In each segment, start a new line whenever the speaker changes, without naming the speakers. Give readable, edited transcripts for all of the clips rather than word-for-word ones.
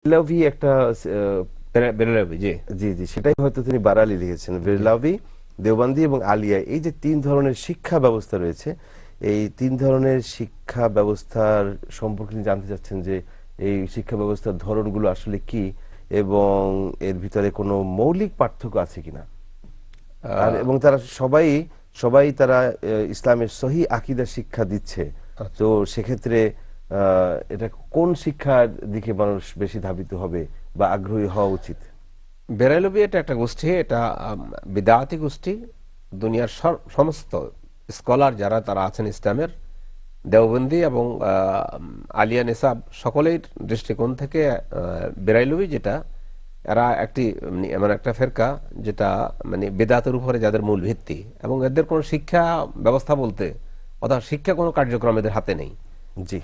বেরলাভি একটা
বেরলাভি, জি
জি জি, সেটাই হয়তো তিনি বারালি লিখেছেন। বেরলাভি, দেওবন্দি এবং আলিয়া, এই যে তিন ধরনের শিক্ষা ব্যবস্থা রয়েছে, এই তিন ধরনের শিক্ষা ব্যবস্থার সম্পর্কে তিনি জানতে চাচ্ছেন যে এই শিক্ষা ব্যবস্থার ধরনগুলো আসলে কি এবং এর ভিতরে কোনো মৌলিক পার্থক্য আছে কিনা। আর এবং তারা সবাই সবাই তারা ইসলামের সহি আকীদা শিক্ষা দিচ্ছে। তো সেক্ষেত্রে এটা কোন শিক্ষার দিকে মানুষ বেশি ধাবিত হবে বা আগ্রহী হওয়া উচিত?
বেরলভি এটা একটা গোষ্ঠী, এটা বিদআতি গোষ্ঠী। দুনিয়ার সমস্ত স্কলার যারা তারা আছেন ইসলামের, দেওবন্দি এবং আলিয়া নিসাব, সকলের দৃষ্টিকোণ থেকে বেরাইলভি যেটা, এরা একটি এমন একটা ফেরকা যেটা মানে বেদাতের উপরে যাদের মূল ভিত্তি, এবং এদের কোনো শিক্ষা ব্যবস্থা বলতে অর্থাৎ শিক্ষা কোনো কার্যক্রম এদের হাতে নেই।
জি,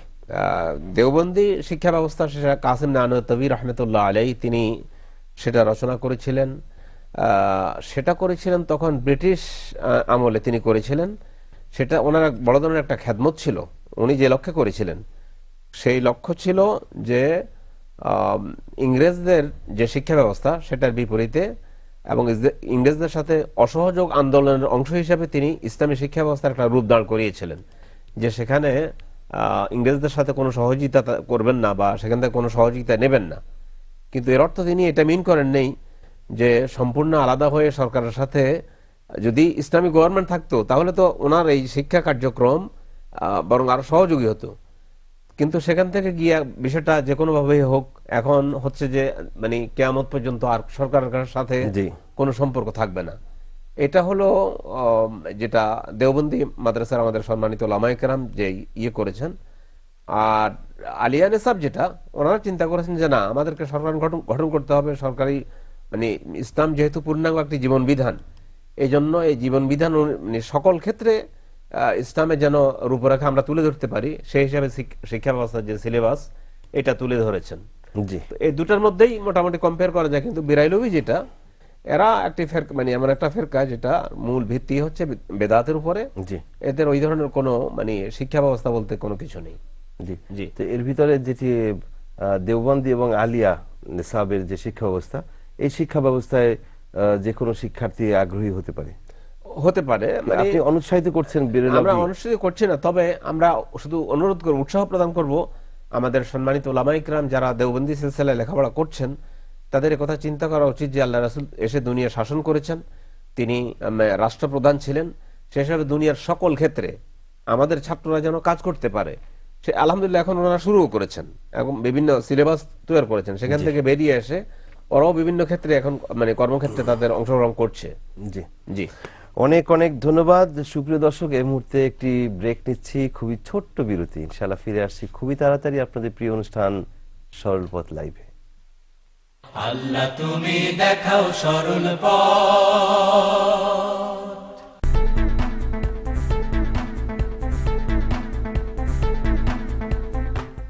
দেওবন্দি শিক্ষা ব্যবস্থা সেটা কাসিম নানতবী রহমতুল্লাহ আলাই তিনি সেটা রচনা করেছিলেন। সেটা করেছিলেন তখন ব্রিটিশ আমলে তিনি করেছিলেন। সেটা ওনার বড় ধরনের একটা খেদমত ছিল। উনি যে লক্ষ্যে করেছিলেন সেই লক্ষ্য ছিল যে ইংরেজদের যে শিক্ষা ব্যবস্থা সেটার বিপরীতে এবং ইংরেজদের সাথে অসহযোগ আন্দোলনের অংশ হিসেবে তিনি ইসলামী শিক্ষা ব্যবস্থার একটা রূপ দাঁড় করিয়েছিলেন, যে সেখানে ইংরেজদের সাথে কোনো সহযোগিতা করবেন না বা সেখান থেকে কোনো সহযোগিতা নেবেন না। কিন্তু এর অর্থ তিনি এটা মিন করেন নেই যে সম্পূর্ণ আলাদা হয়ে সরকারের সাথে যদি ইসলামী গভর্নমেন্ট থাকতো তাহলে তো ওনার এই শিক্ষা কার্যক্রম বরং আরো সহযোগী হতো। কিন্তু সেখান থেকে গিয়ে বিষয়টা যে কোনো ভাবেই হোক, এখন হচ্ছে যে মানে কিয়ামত পর্যন্ত আর সরকারের সাথে কোনো সম্পর্ক থাকবে না। এটা হলো যেটা দেওবন্দি মাদ্রাসার আমাদের সম্মানিত ওলামায়ে কেরাম যে ইয়ে করেছেন। আর আলিয়া নিসাব যেটা, ওনারা চিন্তা করেছেন যে না, আমাদেরকে সরকার গঠন করতে হবে সরকারি, মানে ইসলাম যেহেতু পূর্ণাঙ্গ একটি জীবন বিধান, এই জন্য এই জীবন বিধান মানে সকল ক্ষেত্রে ইসলামের যেন রূপরেখা আমরা তুলে ধরতে পারি, সেই হিসাবে শিক্ষা ব্যবস্থার যে সিলেবাস এটা তুলে ধরেছেন।
জি,
এই দুটার মধ্যেই মোটামুটি কম্পেয়ার করা যায়। কিন্তু বেরাইলভি যেটা, এরা একটি ফেরকা, মানে এমন একটা ফেরকা যেটা মূল ভিত্তি হচ্ছে বেদাতের উপরে। এদের ওই ধরনের কোনো মানে শিক্ষা ব্যবস্থা বলতে কোনো কিছু নেই।
জি জি, তো এর ভিতরে যেটি দেওবন্দি এবং আলিয়া নিসাবের যে শিক্ষা ব্যবস্থা, এই শিক্ষা ব্যবস্থায় যে কোনো শিক্ষার্থী আগ্রহী হতে পারে।
মানে
আপনি অনুৎসাহিত করছেন?
আমরা অনুৎসাহিত করছি না, তবে আমরা শুধু অনুরোধ করব, উৎসাহ প্রদান করব আমাদের সম্মানিত ওলামায়ে কেরাম যারা দেওবন্দি সিলসিলায় লেখাপড়া করছেন, তাদের কথা চিন্তা করা উচিত যে আল্লাহ রাসূল এসে দুনিয়া শাসন করেছেন, তিনি রাষ্ট্রপ্রধান ছিলেন, সেসবে দুনিয়ার সকল ক্ষেত্রে আমাদের ছাত্ররা যেন কাজ করতে পারে। সে আলহামদুলিল্লাহ এখন ওনারা শুরুও করেছেন এবং বিভিন্ন সিলেবাস তৈরি করেছেন, সেখান থেকে বেরিয়ে এসে ওরাও বিভিন্ন ক্ষেত্রে এখন মানে কর্মক্ষেত্রে তাদের অংশগ্রহণ করছে।
জি
জি,
অনেক অনেক ধন্যবাদ। সুপ্রিয় দর্শক, এই মুহূর্তে একটি ব্রেক নিচ্ছি, খুবই ছোট্ট বিরতি। ইনশাআল্লাহ ফিরে আসছি খুবই তাড়াতাড়ি আপনাদের প্রিয় অনুষ্ঠান সরল পথ লাইভে।
আল্লাহ তুমি দেখাও সরল পথ।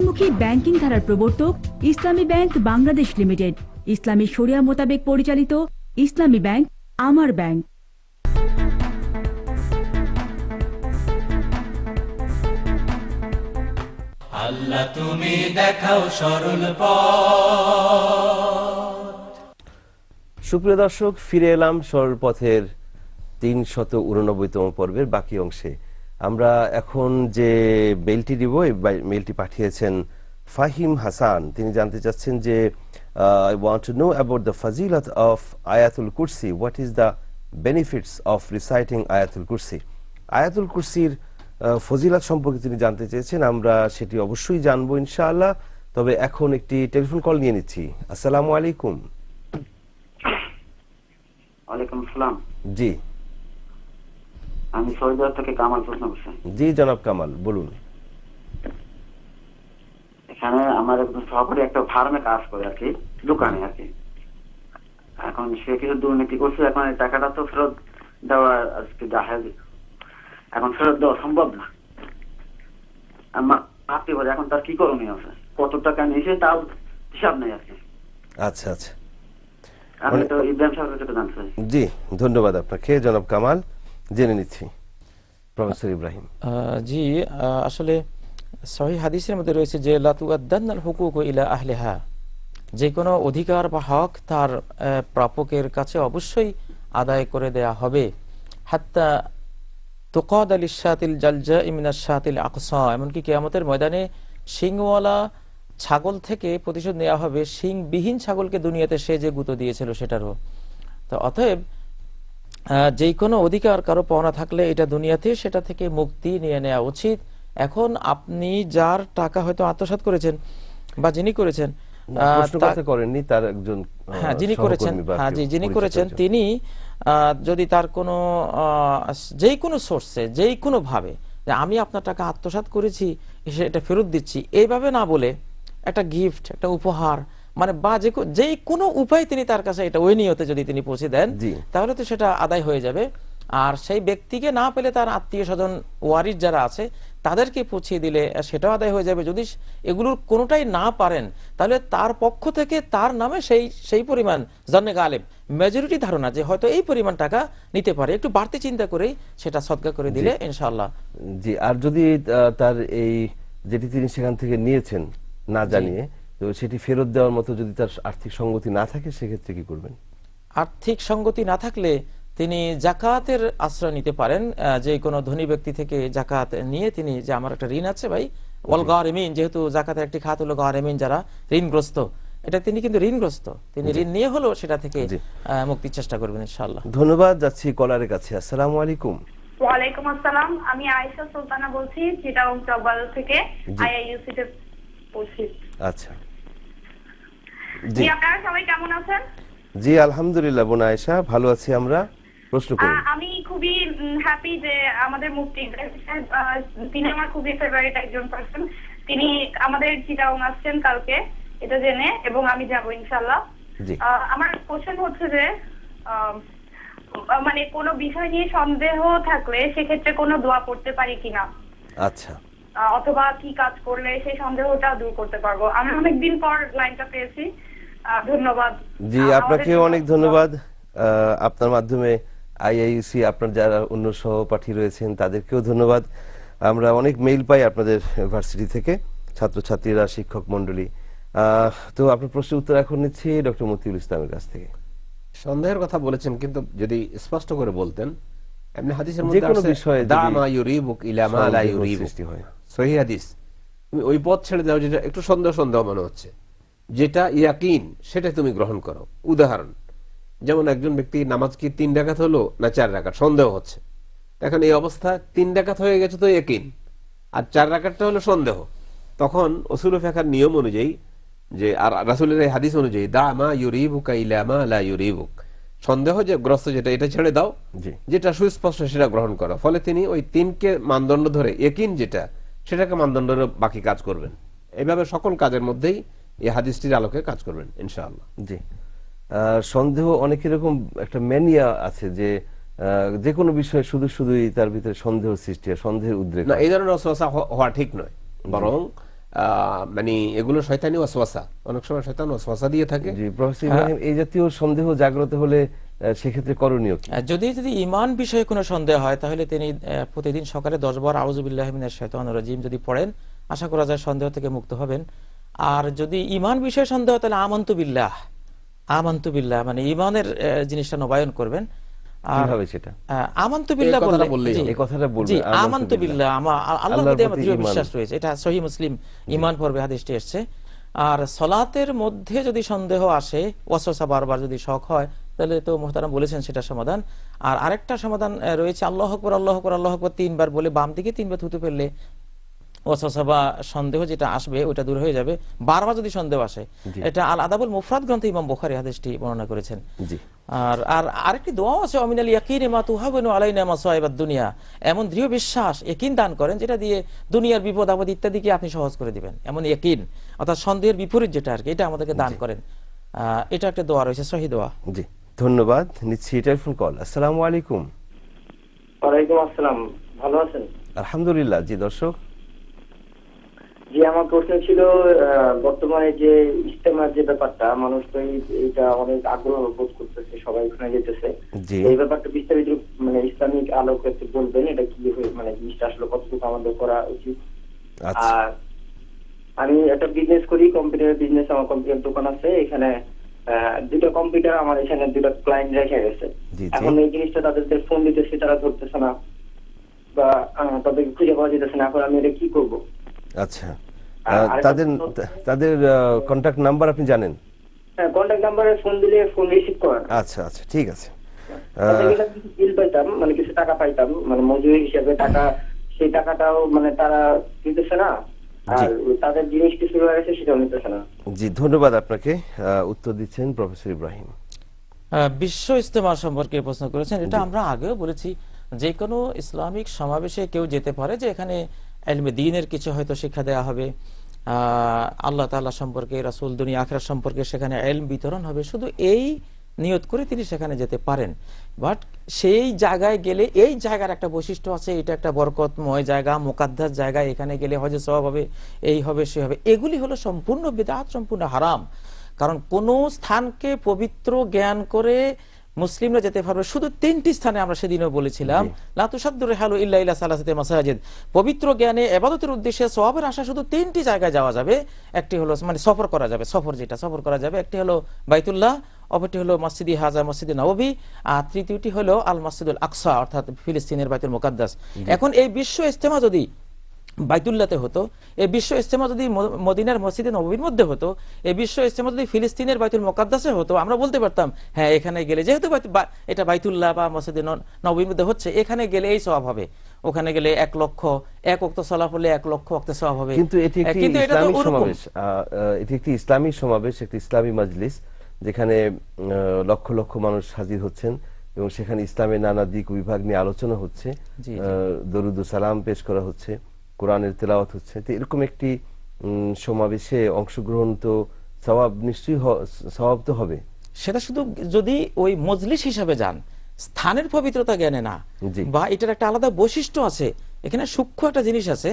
মুখী ব্যাংকিং ধারার প্রবর্তক ইসলামী ব্যাংক বাংলাদেশ লিমিটেড, ইসলামী শরিয়া মোতাবেক পরিচালিত ইসলামী ব্যাংক আমার ব্যাংক।
আল্লাহ তুমি দেখাও সরল পথ।
সুপ্রিয় দর্শক, ফিরে এলাম সরল পথের ৩৮৯তম পর্বের বাকি অংশে। আমরা এখন যে মেইলটি দিব, এই মেইলটি পাঠিয়েছেন ফাহিম হাসান। তিনি জানতে চাচ্ছেন যে I want to know about the fazilat of Ayatul Kursi. What is the benefits of reciting Ayatul Kursi? আয়াতুল কুরসির ফজিলত সম্পর্কে তিনি জানতে চেয়েছেন। আমরা সেটি অবশ্যই জানবো ইনশাআল্লাহ। তবে এখন একটি টেলিফোন কল নিয়ে নিচ্ছি। আসসালামু আলাইকুম।
ওয়ালাইকুম আসসালাম।
জি,
আমি সৌদি আরব থেকে কামাল প্রশ্ন করছি।
জি জনাব কামাল, বলুন।
এখানে আমার একজন সহকারী একটা ফার্মে কাজ করে আর কি, দোকানে আর কি। এখন সে কিছু দুর্নীতি করছে, এখন এই টাকাটা তো ফেরত দেওয়া আজকে জাহেজ, এখন ফেরত দেওয়া সম্ভব না। আমার ভাবতে পারে এখন তার কি করণীয় আছে, কত টাকা নিয়েছে তাও হিসাব নেই আর কি।
আচ্ছা আচ্ছা,
আমি তো ইব্রাহিম সাহেবের কাছে জানতে চাই।
জি ধন্যবাদ আপনাকে জনাব কামাল, জেনে নিচ্ছি। প্রফেসর ইব্রাহিম।
জি, আসলে সহিহ হাদিসের মধ্যে রয়েছে যে লা তুআদ্দান্নাল হুকুকু ইলা আহলিহা, যে কোনো অধিকার বা হক তার প্রাপকের কাছে অবশ্যই আদায় করে দেয়া হবে। হাত্তা তুকাদ লিশাতিল জালজা মিনাশ শাতিল আকসা, এমনকি কিয়ামতের ময়দানে শিংওয়ালা ছাগল থেকে প্রতিশোধ নেওয়া হবে শিংবিহীন ছাগলকে দুনিয়াতে সে যে গুঁতো দিয়েছিল সেটারও। তো অতএব যে কোনো অধিকার কারো পাওনা থাকলে এটা দুনিয়াতে সেটা থেকে মুক্তি নিয়ে নেওয়া উচিত। এখন আপনি যার টাকা হয়তো আত্মসাৎ করেছেন বা যিনি করেছেন,
প্রশ্নকর্তা করেননি, তার একজন
হ্যাঁ যিনি করেছেন, হ্যাঁ জি যিনি করেছেন তিনি যদি তার কোনো যেই কোনো সোর্সে যেই কোনো ভাবে যে আমি আপনার টাকা আত্মসাৎ করেছি এটা ফেরত দিচ্ছি এইভাবে না বলে একটা গিফট, একটা উপহার, মানে বা যেই কোনো উপায় তিনি তার কাছে এটা ওই নিয়তে যদি তিনি পৌঁছে দেন তাহলে তো সেটা আদায় হয়ে যাবে। আর সেই ব্যক্তিকে না পেলে তার আত্মীয় স্বজন ওয়ারিস যারা আছে তাদেরকে পৌঁছে দিলে সেটাও আদায় হয়ে যাবে। যদি এগুলোর কোনোটাই না পারেন তাহলে তার পক্ষ থেকে তার নামে সেই পরিমাণ জন্নে গালেব মেজরিটি ধারণা যে হয়তো এই পরিমাণ টাকা নিতে পারে, একটু বাড়তি চিন্তা করে সেটা সদকা করে দিলে ইনশাআল্লাহ।
জি, আর যদি তার এই যেটি তিনি সেখান থেকে নিয়েছেন না জানিয়ে, তো সেটি ফেরত দেওয়ার মতো যদি তার আর্থিক সঙ্গতি না থাকে সেক্ষেত্রে কি করবেন?
আর্থিক সঙ্গতি না থাকলে তিনি জাকাতের আশ্রয় নিতে পারেন। যে কোনো ধনী ব্যক্তি থেকে জাকাত নিয়ে তিনি, যে আমার একটা ঋণ আছে ভাই, ওয়াল গারিমিন, যেহেতু জাকাতের একটি খাত হলো গারিমিন, যারা ঋণগ্রস্ত, এটা তিনি কিন্তু ঋণগ্রস্ত, তিনি ঋণ নিয়ে হলো সেটা থেকে মুক্তির চেষ্টা করবেন ইনশাআল্লাহ।
ধন্যবাদ। যাচ্ছি কলারের কাছে। আসসালামু আলাইকুম।
ওয়ালাইকুম আসসালাম, আমি আয়েশা সুলতানা বলছি চিটাগং চকবাজার থেকে, আইআইইউসি তে পড়ছি।
আচ্ছা
জি, আপনারা সবাই কেমন আছেন?
জি আলহামদুলিল্লাহ বোন আয়েশা, ভালো আছি আমরা। প্রশ্ন করুন।
আমি খুবই হ্যাপি যে আমাদের মুফতি তিনি আমার খুবই ফেভারিট একজন পারসন। তিনি আমাদের চিটাগং আসছেন কালকে এটা জেনে, এবং আমি যাব ইনশাআল্লাহ। আমার কোশ্চেন হচ্ছে যে মানে কোনো বিষয় নিয়ে সন্দেহ থাকলে সেক্ষেত্রে কোনো দোয়া পড়তে পারি কিনা,
আচ্ছা,
অথবা কি কাজ করলে সেই সন্দেহটা দূর করতে পারবো। আমি অনেকদিন পর লাইনটা পেয়েছি, ধন্যবাদ।
জি আপনাকে অনেক ধন্যবাদ। আপনার মাধ্যমে আইআইইউসি আপনার যারা অন্য সহপাঠী রয়েছেন তাদেরকেও ধন্যবাদ। আমরা অনেক মেইল পাই আপনাদের ইউনিভার্সিটি থেকে, ছাত্রছাত্রীরা, শিক্ষক মন্ডলী। তো আপনার প্রশ্নের উত্তর এখন নিচ্ছি ডক্টর মতিউল ইসলামের কাছ থেকে।
সন্দেহের কথা বলেছেন, কিন্তু যদি স্পষ্ট করে বলতেন, এমনি হাদিসের মধ্যে
যে কোনো বিষয়ে
দা মা ইউরিবুক ইলা মা লা ইউরিবুক, সহিহ হাদিস, তুমি ওই পথ ছেড়ে দাও যেটা একটু সন্দেহ সন্দেহ মনে হচ্ছে, যেটা ইয়াকিন সেটা তুমি গ্রহণ করো। উদাহরণ, যেমন একজন ব্যক্তি নামাজ কি 3 রাকাত হলো না 4 রাকাত, সন্দেহ হচ্ছে। এখন এই অবস্থা 3 রাকাত হয়ে গেছে তো ইয়াকিন, আর 4 রাকাতটা হলো সন্দেহ। তখন উসুল ফিকহের নিয়ম অনুযায়ী যে, আর রাসূলের এই হাদিস অনুযায়ী, দা মা ইউরিবুকা ইলা মা লা ইউরিবুক, সন্দেহ যে গ্রস্ত যেটা, এটা ছেড়ে দাও, যেটা সুস্পষ্ট সেটা গ্রহণ করো। ফলে তিনি ওই 3কে মানদণ্ড ধরে ইয়াকিন যেটা, সেটাকে মানদণ্ড ধরে বাকি কাজ করবেন। এইভাবে সকল কাজের মধ্যেই এই হাদিসটির আলোকে কাজ করবেন ইনশাআল্লাহ।
জি, সন্দেহ অনেক এরকম একটা ম্যানিয়া আছে যে যে কোনো বিষয়ে শুধুই তার ভিতরে সন্দেহ সৃষ্টি হয়, সন্দেহের উদ্রেক।
না, এই ধরনের ওয়াসওয়াসা হওয়া ঠিক নয়, বরং মানে এগুলো শয়তানি ওয়াসওয়াসা, অনেক সময় শয়তান ওয়াসওয়াসা দিয়ে থাকে।
জি প্রফেসর ইব্রাহিম, এই জাতীয় সন্দেহ জাগ্রত হলে সেক্ষেত্রে করণীয় কি?
যদি ঈমান বিষয়ে কোনো সন্দেহ হয় তাহলে তিনি প্রতিদিন সকালে 10 বার আউযু বিল্লাহি মিনাশ শাইতানির রাজিম যদি পড়েন, আশা করা যায় সন্দেহ থেকে মুক্ত হবেন। আর যদি ঈমান বিষয়ে সন্দেহ, তাহলে আমানতু বিল্লাহ মানে ঈমানের জিনিসটা নবায়ন করবেন।
কিভাবে সেটা?
আমানতু বিল্লাহ বললে,
এই কথাটা বলবেন,
জি আমানতু বিল্লাহ, আল্লাহর প্রতি আমার দৃঢ় বিশ্বাস রয়েছে, এটা সহিহ মুসলিম ঈমান পর্বে হাদিসটি এসেছে। আর সালাতের মধ্যে যদি সন্দেহ আসে, ওয়াসওয়াসা বারবার যদি শক হয়, তাহলে তো মুহতারাম বলেছেন সেটা সমাধান। আর আরেকটা সমাধান রয়েছে, আল্লাহু আকবার আল্লাহু আকবার আল্লাহু আকবার 3 বার বলে বাম দিকে 3 বার থুতু ফেললে ওয়াসওয়াসা বা সন্দেহ যেটা আসবে ওটা দূর হয়ে যাবে। বারবার যদি সন্দেহ আসে, এটা আল আদাবুল মুফরাদ গ্রন্থে ইমাম বুখারী হাদিসটি বর্ণনা করেছেন।
জি,
আর আরেকটি দোয়া আছে, অমিনাল ইয়াকিনি মা তুহাবিনু আলাইনা মাসাইবাদ দুনিয়া, এমন দৃঢ় বিশ্বাস ইয়াকিন দান করেন যেটা দিয়ে দুনিয়ার বিপদ আপদ ইত্যাদিকে আপনি সহজ করে দিবেন, এমন ইয়াকিন, অর্থাৎ সন্দেহের বিপরীত যেটা আর কি, এটা আমাদেরকে দান করেন। এটা একটা দোয়া রয়েছে, সহিহ দোয়া।
জি ধন্যবাদ। নিচ্ছি টেলিফোন কল। আসসালামু আলাইকুম।
ওয়ালাইকুম আসসালাম, ভালো আছেন?
আলহামদুলিল্লাহ। জি দর্শক,
জি আমার প্রশ্ন ছিল, বর্তমানে যে ইজতেমার যে ব্যাপারটা, মানুষ তো এইটা অনেক আগ্রহ বোধ করতেছে, সবাই ওখানে যেতেছে, এই ব্যাপারটা বিস্তারিত মানে ইসলামিক আলোকে বলবেন, এটা কি মানে জিনিসটা আসলে কতটুকু আমাদের করা উচিত? আর আমি একটা বিজনেস করি, কম্পিউটার বিজনেস, আমার কম্পিউটার দোকান আছে এখানে। দুটো কম্পিউটার আমার এখানে, দুটো ক্লায়েন্ট রেখে গেছে। এখন এই জিনিসটা তাদের ফোন দিতেছি, তারা ধরতেছে না বা তাদেরকে খুঁজে পাওয়া যেতেছে না। এখন আমি এটা কি করব?
আচ্ছা, তাদের কন্টাক্ট নাম্বার আপনি জানেন?
হ্যাঁ, কন্টাক্ট নাম্বারে ফোন দিলে ফোন রিসিভ করেন।
আচ্ছা আচ্ছা, ঠিক আছে।
বিল পাইতাম, মানে কিছু টাকা পাইতাম, মানে মজুরি হিসেবে টাকা, সেই টাকাটাও মানে তারা দিতেছে না, আর তাদের জিনিস কিছু রয়ে গেছে সেটাও নিতেছে না।
জি, ধন্যবাদ আপনাকে। উত্তর দিচ্ছেন প্রফেসর ইব্রাহিম।
বিশ্ব ইজতেমা সম্পর্কে প্রশ্ন করেছেন, এটা আমরা আগেও বলেছি, যে কোনো ইসলামিক সমাবেশে কেউ যেতে পারে, যে এখানে ইলমে দ্বীনের কিছু হয়তো শিক্ষা দেওয়া হবে, আল্লাহ তাআলা সম্পর্কে, রাসূল, দুনিয়া আখিরাত সম্পর্কে সেখানে ইলম বিতরণ হবে, শুধু এই নিয়ত করে তিনি সেখানে যেতে পারেন। বাট সেই জায়গায় গেলে, এই জায়গার একটা বৈশিষ্ট্য আছে, এটা একটা বরকতময় জায়গা, মুকাদ্দাস জায়গা, এখানে গেলে হজে সওয়াব হবে, এই হবে, সে হবে, এগুলি হলো সম্পূর্ণ বিদআত, সম্পূর্ণ হারাম। কারণ কোন স্থানকে পবিত্র জ্ঞান করে মুসলিমরা যেতে পারবে শুধু 3টি স্থানে। আমরা সেদিনও বলেছিলাম, লা তুসাদ্দু রিহালু ইল্লা ইলা সালাসাতি মাসাজিদ, পবিত্র জ্ঞানে ইবাদতের উদ্দেশ্যে সওয়াবের আশা শুধু 3টি জায়গায় যাওয়া যাবে। একটি হলো মানে সফর করা যাবে, সফর করা যাবে, একটি হলো বাইতুল্লাহ, অপরটি হলো মসজিদে হাজা, মসজিদে নববী, আর তৃতীয়টি হলো আল মসজিদুল আকসা, অর্থাৎ ফিলিস্তিনের বাইতুল মুকাদ্দাস। এখন এই বিশ্ব ইজতেমা যদি বাইতুল্লাহতে হতো, এই বিশ্ব ইজতেমা যদি মদিনার মসজিদে নববীর মধ্যে হতো, এই বিশ্ব ইজতেমা যদি ফিলিস্তিনের বাইতুল মুকাদ্দাসে হতো, আমরা বলতে পারতাম হ্যাঁ এখানে গেলে, যেহেতু এটা বাইতুল্লাহ বা মসজিদে নববীর মধ্যে হচ্ছে, এখানে গেলে এই সওয়াব হবে, ওখানে গেলে 1 লক্ষ, 1 ওয়াক্ত সালাত পড়লে 1 লক্ষ ওয়াক্ত সওয়াব হবে।
কিন্তু এটি একটি ইসলামিক সমাবেশ, এটি একটি ইসলামী সমাবেশ, একটি ইসলামী মাজলিস, যেখানে লক্ষ লক্ষ মানুষ হাজির হচ্ছেন এবং সেখানে ইসলামের নানা দিক বিভাগ নিয়ে আলোচনা হচ্ছে, দরুদ ও সালাম পেশ করা হচ্ছে, কোরআনের তেলাওয়াত হচ্ছে। তো এরকম একটি সমাবেশে অংশগ্রহণ তো সওয়াব নিশ্চয়ই সওয়াব তো হবে।
সেটা শুধু যদি ওই মজলিস হিসাবে যান, স্থানের পবিত্রতা জ্ঞানে না, বা এটার একটা আলাদা বৈশিষ্ট্য আছে, এখানে সূক্ষ্ম একটা জিনিস আছে,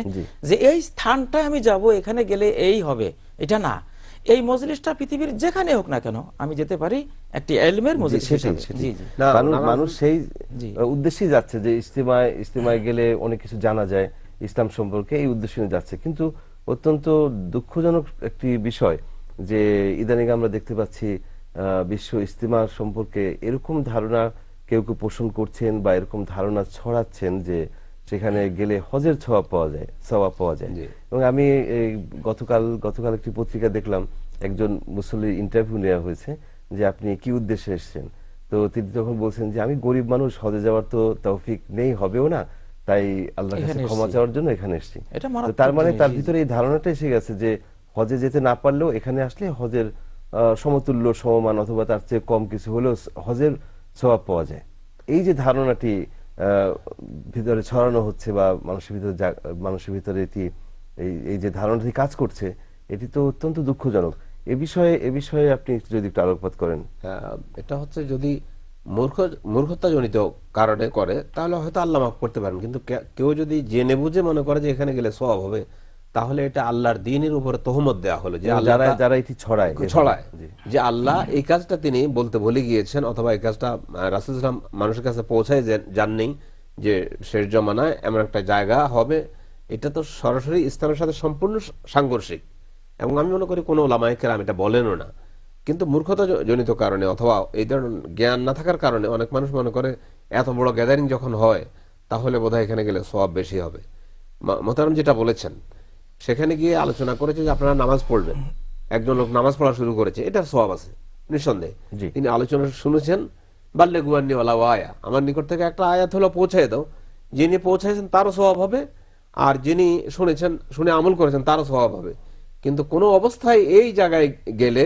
যে এই স্থানটায় আমি যাব, এখানে গেলে এই হবে, এটা না। এই মজলিসটা পৃথিবীর যেখানে হোক না কেন আমি যেতে পারি, একটি ইলমের মজলিস হিসেবে।
মানুষ সেই উদ্দেশ্যেই যাচ্ছে যে ইজতেমায় গেলে অনেক কিছু জানা যায় ইসলাম সম্পর্কে, এই উদ্দেশ্যে যাচ্ছে। কিন্তু অত্যন্ত দুঃখজনক একটি বিষয় যে ইদানিং আমরা দেখতে পাচ্ছি বিশ্ব ইজতেমা সম্পর্কে এরকম ধারণা কেউ কেউ পোষণ করছেন বা এরকম ধারণা ছড়াচ্ছেন যে সেখানে গেলে হজের সওয়াব পাওয়া যায়। এবং আমি গতকাল একটি পত্রিকা দেখলাম, একজন মুসল্লির ইন্টারভিউ নেওয়া হয়েছে যে আপনি কি উদ্দেশ্যে এসেছেন। তো তিনি তখন বলছেন যে আমি গরিব মানুষ, হজে যাওয়ার তো তৌফিক নেই, হবেও না, তাই আল্লাহর কাছে ক্ষমা চাওয়ার জন্য এখানে এসেছি। তার মানে তার ভিতরে এই ধারণাটা এসে গেছে যে হজে যেতে না পারলেও এখানে আসলে হজের সমতুল্য, সমমান অথবা তার চেয়ে কম কিছু হলেও হজের সওয়াব পাওয়া যায়। এই যে ধারণাটি ভিতরে ছড়ানো হচ্ছে বা মানুষের ভিতরে এটি এই যে ধারণাটি কাজ করছে, এটি তো অত্যন্ত দুঃখজনক। এ বিষয়ে আপনি যদি একটু আলোকপাত করেন।
এটা হচ্ছে যদি মূর্খতাজনিত কারণে করে তাহলে হয়তো আল্লাহ মাফ করতে পারেন, কিন্তু কেউ যদি জেনে বুঝে মনে করে যে এখানে গেলে সওয়াব হবে, তাহলে এটা আল্লাহর দ্বীনের উপরে তহমত দেওয়া হলো, যে
যারা এটি ছড়ায়
যে আল্লাহ এই কাজটা তিনি বলতে ভুলে গিয়েছেন, অথবা এই কাজটা রাসূল সাল্লাল্লাহু আলাইহি ওয়াসাল্লাম মানুষের কাছে পৌঁছায় জাননি যে শেষ জমানায় এমন একটা জায়গা হবে। এটা তো সরাসরি ইসলামের সাথে সম্পূর্ণ সাংঘর্ষিক, এবং আমি মনে করি কোনো ওলামায়ে কেরাম এটা বলেনও না। কিন্তু মূর্খতা জনিত কারণে অথবা এই ধরনের জ্ঞান না থাকার কারণে অনেক মানুষ মনে করে এত বড় গ্যাদারিং যখন হয় তাহলে বোধহয় এখানে গেলে সওয়াব বেশি হবে। মোহতারাম যেটা বলেছেন, সেখানে গিয়ে আলোচনা করেছে যে আপনারা নামাজ পড়বেন, একজন লোক নামাজ পড়া শুরু করেছে, এটার সওয়াব আছে নিঃসন্দেহে। তিনি আলোচনা শুনেছেন, বাল্লে গুয়ান্নি ওয়ালা আয়া, আমার নিকট থেকে একটা আয়াত হলো পৌঁছায় দাও, যিনি পৌঁছাইছেন তারও সওয়াব হবে, আর যিনি শুনে আমল করেছেন তারও সওয়াব হবে। কিন্তু কোনো অবস্থায় এই জায়গায় গেলে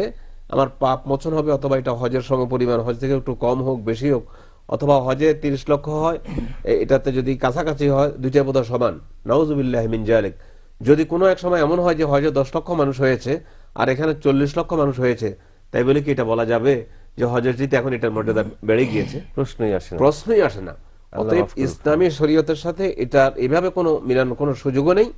আমার পাপ মোচন হবে, অথবা এটা হজের সমপরিমাণ, হজ থেকে একটু কম হোক বেশি হোক, অথবা হজে 30 লক্ষ হয়, এটাতে যদি কাছাকাছি হয়, দুইটা বোধহয় সমান, নাউযুবিল্লাহি মিন যালিক। যদি কোনো এক সময় এমন হয় যে হজে 10 লক্ষ মানুষ হয়েছে আর এখানে 40 লক্ষ মানুষ হয়েছে, তাই বলে কি এটা বলা যাবে যে হজের জিতে এখন এটার মর্যাদা বেড়ে গিয়েছে? প্রশ্নই আসে না। অতএব ইসলামী শরীয়তের সাথে এটা এভাবে কোনো মিলানোর কোনো সুযোগও নেই।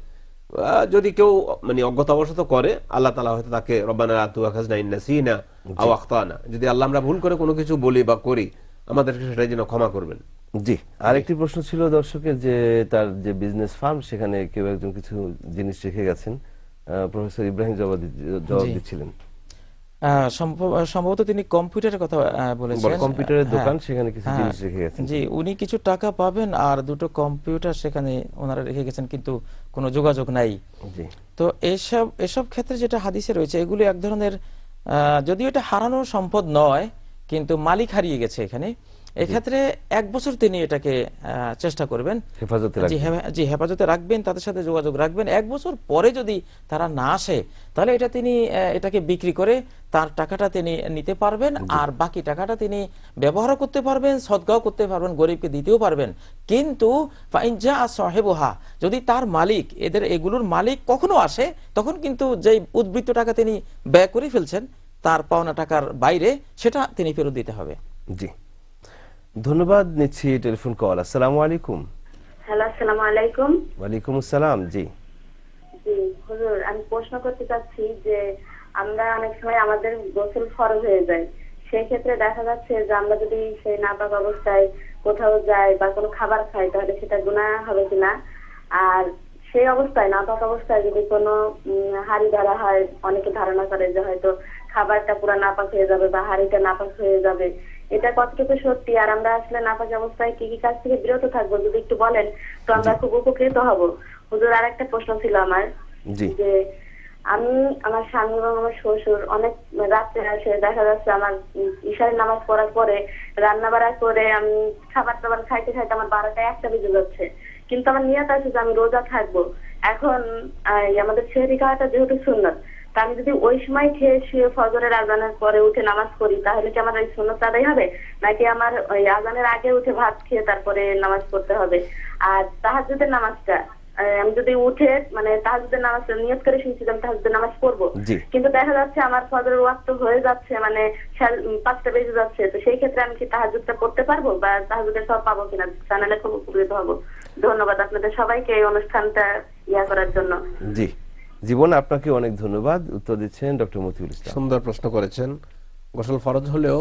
যদি কেউ মানে অজ্ঞতাবশত করে, আল্লাহ তাআলা হয়তো তাকে রব্বানা লা তুআখিযনা ইন নাসিনা আও আখতানা, যদি আল্লাহ আমরা ভুল করে কোনো কিছু বলি বা করি, আমাদেরকে সেটার জন্য ক্ষমা করবেন।
জি, আরেকটি প্রশ্ন ছিল দর্শকের, যে তার যে বিজনেস ফার্ম, সেখানে কেউ একজন কিছু জিনিস রেখে গেছেন, প্রফেসর ইব্রাহিম জবাব
জি।
দিচ্ছিলেন।
সম্ভবত তিনি কম্পিউটারের কথা বলেছেন।
কম্পিউটারের দোকান,
হ্যাঁ,
সেখানে কিছু
হ্যাঁ,
জিনিস রেখে গেছেন।
জি, উনি কিছু টাকা পাবেন আর দুটো কম্পিউটার সেখানে ওনারা রেখে গেছেন, কিন্তু কোনো যোগাযোগ নাই।
জি।
তো এসব ক্ষেত্রে যেটা হাদিসে রয়েছে, এগুলি এক ধরনের, যদিও এটা হারানোর সম্পদ নয়, কিন্তু মালিক হারিয়ে গেছে এখানে, এক্ষেত্রে 1 বছর তিনি এটাকে চেষ্টা করবেন, জি হেফাজতে রাখবেন, তাদের সাথে যোগাযোগ রাখবেন। 1 বছর পরে যদি তারা না আসে, তাহলে এটা তিনি এটাকে বিক্রি করে তার টাকাটা তিনি নিতে পারবেন, আর বাকি টাকাটা তিনি ব্যবহার করতে পারবেন, সদকাও করতে পারবেন, গরিবকে দিতেও পারবেন। কিন্তু ফাইনজা সাহেবুহা, যদি তার মালিক, এগুলোর মালিক কখনো আসে, তখন কিন্তু যে উদ্বৃত্ত টাকা তিনি ব্যয় করে ফেলছেন তার পাওনা টাকার বাইরে, সেটা তিনি ফেরত দিতে হবে।
জি, ধন্যবাদ। নিচ্ছি টেলিফোন কল। আসসালামু আলাইকুম।
হ্যালো, আসসালামু আলাইকুম।
ওয়ালাইকুম আসসালাম। জি
জি হুজুর, আমি প্রশ্ন করতে চাচ্ছি যে আমরা অনেক সময় আমাদের গোসল ফরজ হয়ে যায়, সেই ক্ষেত্রে দেখা যাচ্ছে যে আমরা যদি সেই নাপাক অবস্থায় কোথাও যাই বা কোনো খাবার খাই, তাহলে সেটা গুনাহ হবে কিনা? আর সেই অবস্থায়, নাপাক অবস্থায় যদি কোনো হাড়ি ধরা হয়, অনেকে ধারণা করে যে হয়তো খাবারটা পুরো নাপাক হয়ে যাবে বা হাড়িটা নাপাক হয়ে যাবে, এটা কতটুকু সত্যি? আর আমরা আসলে নাপাক অবস্থায় কি কি কাজ থেকে বিরত থাকবো, যদি একটু বলেন তো আমরা খুব উপকৃত হব। হুজুর, আর একটা প্রশ্ন ছিল আমার, যে আমি, আমার স্বামী এবং আমার শ্বশুর অনেক রাত্রে আসে, দেখা যাচ্ছে আমার ইশারের নামাজ পড়ার পরে রান্না বাড়া করে আমি খাবার টাবার খাইতে খাইতে আমার 12টা 1টা বেজে যাচ্ছে, কিন্তু আমার নিয়ত আছে যে আমি রোজা থাকবো। এখন আমাদের সেহরি খাওয়াটা যেহেতু সুন্নত, তা আমি যদি ওই সময় খেয়ে শুয়ে ফজরের আজানের পরে উঠে নামাজ পড়ি, তাহলে কি আমার ওই সুন্নত আদায় হবে, নাকি আমার ওই আজানের আগে উঠে ভাত খেয়ে তারপরে নামাজ পড়তে হবে? আর তাহাজ্জুদের নামাজটা আমি যদি উঠে তাহাজ্জুদের নামাজ নিয়ত করে শুনছিলাম তাহাজ্জুদের নামাজ পড়বো, কিন্তু দেখা যাচ্ছে আমার ফজরের ওয়াক্ত হয়ে যাচ্ছে, 5টা বেজে যাচ্ছে, তো সেই ক্ষেত্রে আমি কি তাহাজ্জুদটা পড়তে পারবো বা তাহাজ্জুদের সব পাবো কিনা? জানালে খুব উপকৃত হবো। ধন্যবাদ আপনাদের সবাইকে এই অনুষ্ঠানটা করার জন্য।
জি, জীবন, আপনাকে অনেক ধন্যবাদ। উত্তর দিচ্ছেন ডক্টর মতিউল ইসলাম।
সুন্দর প্রশ্ন করেছেন। গোসল ফরজ হলেও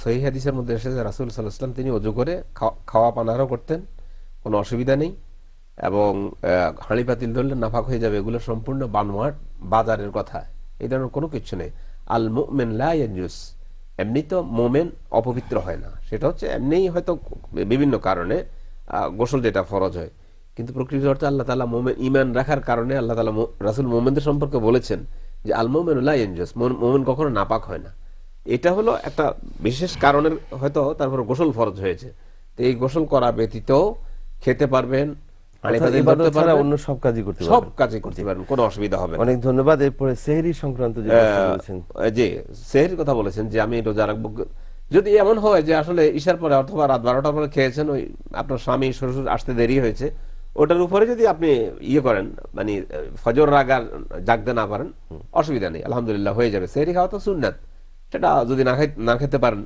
সহিহ হাদিসের মধ্যে এসেছে রাসূল সাল্লাল্লাহু আলাইহি ওয়াসাল্লাম তিনি ওযু করে খাওয়া পানারও করতেন, কোনো অসুবিধা নেই। এবং হাঁড়ি পাতিল ধরলে নাফাক হয়ে যাবে, এগুলো সম্পূর্ণ বানোয়াট বাজারের কথা, এই ধরনের কোনো কিছু নেই। আল মুমিন লা ইয়ানজুস, এমনি তো মুমিন অপবিত্র হয় না, সেটা হচ্ছে এমনিই হয়তো বিভিন্ন কারণে গোসল যেটা ফরজ হয়, কিন্তু প্রকৃত অর্থে আল্লাহ তাআলা মুমিন ঈমান রাখার কারণে আল্লাহ তাআলা রাসূল মুমিনদের সম্পর্কে বলেছেন যে আল মুমিনু লা ইয়ানজুস, মুমিন কখনো নাপাক হয় না। এটা হলো একটা বিশেষ কারণের হয়তো তারপর গোসল ফরজ হয়েছে। তো এই গোসল করা ব্যতীত খেতে পারবেন,
অন্য সব কাজই করতে পারবেন,
কোনো অসুবিধা হবে না।
অনেক ধন্যবাদ। এরপরে সেহরি সংক্রান্ত যে
জি, সেহরির কথা বলেছেন যে আমি রোজা রাখবো, যদি এমন হয় যে আসলে ঈশার পরে অথবা রাত 12টার পরে খেয়েছেন, ওই আপনার স্বামী শ্বশুর আসতে দেরি হয়েছে, ওটার উপরে যদি আপনি করেন, ফজর আগে জাগতে না পারেন, অসুবিধা নেই, আলহামদুলিল্লাহ হয়ে যাবে। সেহরি খাওয়া তো সুন্নাত, সেটা যদি না খেতে পারেন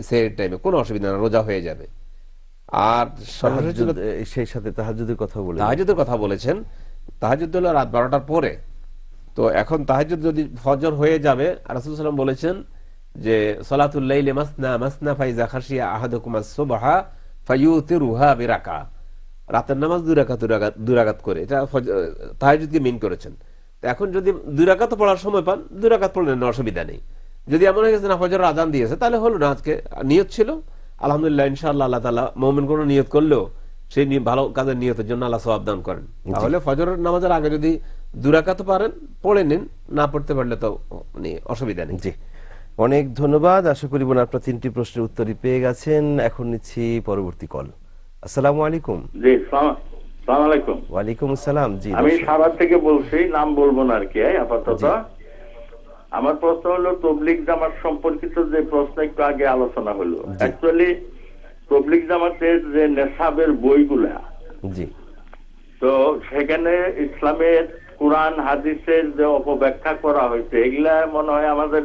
সেহরির টাইমে, কোনো অসুবিধা না, রোজা হয়ে যাবে। আর
সেই সাথে তাহাজ্জুদের
কথা বলেছেন, তাহাজ্জুদ হলো রাত 12টার পরে। তো এখন তাহাজ্জুদ যদি ফজর হয়ে যাবে, রাসূল সাল্লাল্লাহু আলাইহি ওয়াসাল্লাম বলেছেন যে সলাতুল লাইলি মাসনা মাসনা ফাইজা খাশিয়া আহাদুকুম আস-সুবহা ফায়ুতিরুহা বিরাকা, রাতের নামাজ 2 রাকাত করে, এটা তাহাজ্জুদকে মিন করেছেন। তো এখন যদি 2 রাকাত পড়ার সময় পান, 2 রাকাত পড়লেন, অসুবিধা নেই। যদি এমন হয়ে গেছে না ফজরের আযান দিয়েছে, তাহলে হলো না, আজকে নিয়ত ছিল, আলহামদুলিল্লাহ, ইনশাআল্লাহ আল্লাহ তাআলা মুমিন কোন নিয়ত করলেও সেই ভালো কাজের নিয়তের জন্য আল্লাহ সওয়াব দান করেন। তাহলে ফজরের নামাজের আগে যদি 2 রাকাত পারেন পড়ে নিন, না পড়তে পারলে তো অসুবিধা নেই।
জি, অনেক ধন্যবাদ। আশা করি বোন আপনার 3টি প্রশ্নের উত্তরই পেয়ে গেছেন। এখন নিচ্ছি পরবর্তী কল। আসসালামু আলাইকুম।
জি, আসসালামু আলাইকুম।
ওয়ালাইকুম আসসালাম। জি,
আমি সাভার থেকে বলছি, নাম বলবো না আর কি আপাতত। আমার প্রশ্ন হলো তবলিগ জামাত সম্পর্কিত যে প্রশ্ন একটু আগে আলোচনা হলো, অ্যাকচুয়ালি তবলিগ জামাতের যে নেশাবের বইগুলা, তো সেখানে ইসলামের কোরআন হাদিসের যে অপব্যাখ্যা করা হয়েছে, এগুলা মনে হয় আমাদের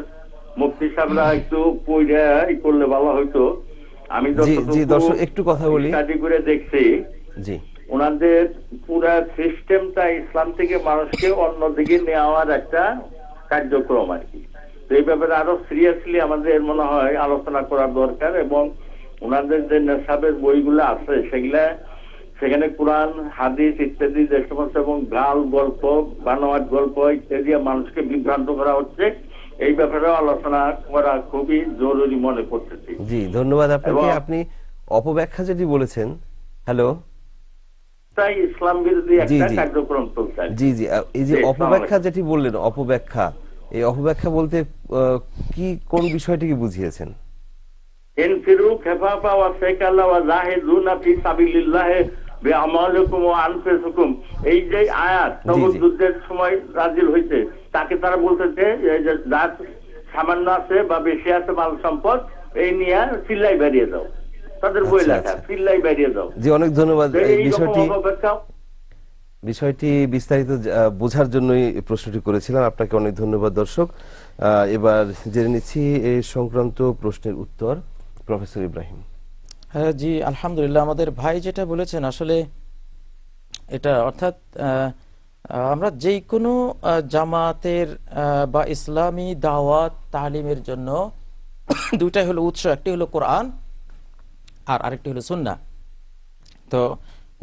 মুফতি সাহেবরা একটু পড়ে করলে ভালো হইতো। আমি
একটু কথা বলি,
স্টাডি করে দেখছি, ওনাদের পুরা সিস্টেমটা ইসলাম থেকে মানুষকে অন্যদিকে নেওয়ার একটা কার্যক্রম আর কি। তো এই ব্যাপারে আরো সিরিয়াসলি আমাদের মনে হয় আলোচনা করা দরকার, এবং ওনাদের যে নেশাবের বইগুলো আছে সেগুলা সেখানে কোরআন হাদিস ইত্যাদি যে সমস্ত এবং গাল গল্প বানোয়াট গল্প ইত্যাদি মানুষকে বিভ্রান্ত করা হচ্ছে, এই ব্যাপারে আলোচনা করা খুবই জরুরি মনে করতেছি।
জি, ধন্যবাদ আপনাকে। আপনি অপব্যাখ্যা যেটি বলেছেন, হ্যালো,
তাই ইসলাম বিরোধী একটা কার্যক্রম চলছে।
জি জি, এই যে অপব্যাখ্যা যেটি বললেন, অপব্যাখ্যা, এই অপব্যাখ্যা বলতে কি কোন বিষয়টিকে বুঝিয়েছেন?
ইনফিরু খাফাফা ওয়া সাইকাল্লা ওয়া জাহিদুনা ফি সাবিলিল্লাহ বিআমালিকুম ওয়া আনফুসিকুম, এই যে আয়াত তবুক যুদ্ধের সময় নাযিল হয়েছে, তাকে তারা বলতেছে যে যার সামান্য আছে বা বেশি আছে মাল সম্পদ, এই নিয়ে চিল্লাই বেরিয়ে যাও, তাদের বই লেখা চিল্লাই বেরিয়ে যাও।
জি, অনেক ধন্যবাদ। এই বিষয়টি বিস্তারিত বোঝার জন্যই প্রশ্নটি করেছিলাম। আপনাকে অনেক ধন্যবাদ। দর্শক, এবার জেনে নিচ্ছি এই সংক্রান্ত প্রশ্নের উত্তর। প্রফেসর ইব্রাহিম।
হ্যাঁ জি, আলহামদুলিল্লাহ, আমাদের ভাই যেটা বলেছেন আসলে এটা, অর্থাৎ আমরা যেই কোনো জামাতের বা ইসলামী দাওয়াত তালিমের জন্য দুইটাই হলো উৎস, একটি হলো কোরআন আর আরেকটি হলো সুন্নাহ। তো